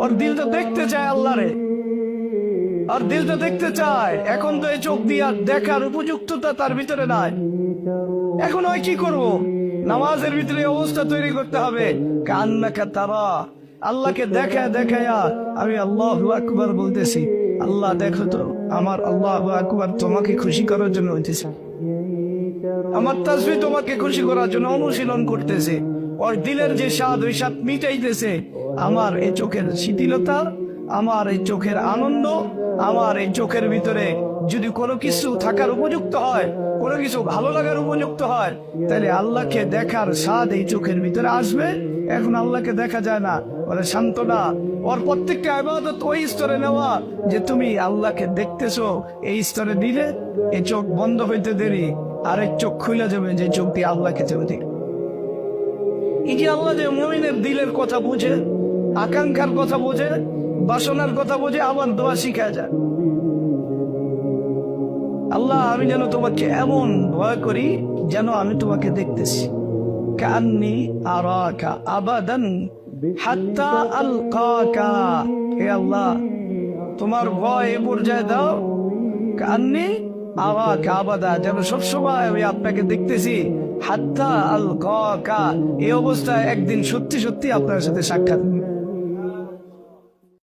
ওর দিল তো দেখতে চায় আল্লাহরে, আর দিল তো দেখতে চায়। এখন তো এই চোখ দিয়ে আর দেখার উপযুক্ততা তার ভিতরে নাই। এখন ওই কি করব? নামাজের ভিতরে অবস্থা তৈরি করতে হবে, কান্নাকা তারা, আল্লাহকে দেখায় দেখায়া আমি আল্লাহু আকবার বলতেছি। আল্লাহ দেখো তো, আমার আল্লাহু আকবার তোমাকে খুশি করার জন্য হইতেছে, আমার তাসবিহ তোমাকে খুশি করার জন্য অনুশীলন করতেছে। ওর দিলের যে স্বাদ, ওই স্বাদ মিটাইতেছে আমার এই চোখের শিথিলতা, আমার এই চোখের আনন্দ, আমার এই চোখের ভিতরে যদি কোনো কিছু থাকার উপযুক্ত হয়, কোনো কিছু ভালো লাগার উপযুক্ত হয়, তাহলে আল্লাহকে দেখার স্বাদ এই চোখের ভিতরে আসবে। এখন আল্লাহকে দেখা যায় না, ওরা সান্ত্বনা, ওর প্রত্যেকটা ইবাদত ওই স্তরে নেওয়া যে তুমি আল্লাহকে দেখতেছো, এই স্তরে দিলে এই চোখ বন্ধ হইতে দেরি আরেক চোখ খুলে যাবে, যে চোখ দিয়ে আল্লাহকে যাবে ঠিক। এই যে আল্লাহ যে মুমিনের দিলের কথা বুঝে, আকাঙ্ক্ষার কথা বোঝে, বাসনার কথা বোঝে, আবার দোয়া শিখা যায়। আল্লাহ আমি যেন তোমাকে এমন ভয় করি যেন আমি তোমাকে দেখতেছি, কান্নি আরাকা আবাদান হাত্তা আলকাকা। হে আল্লাহ, তোমার ভয় এ পর্যায়ে দাও, কান্নি আরাকা আবাদা, যেন সবসময় আমি আপনাকে দেখতেছি, হাত্তা আলকাকা, এই অবস্থায় একদিন সত্যি সত্যি আপনার সাথে সাক্ষাৎ।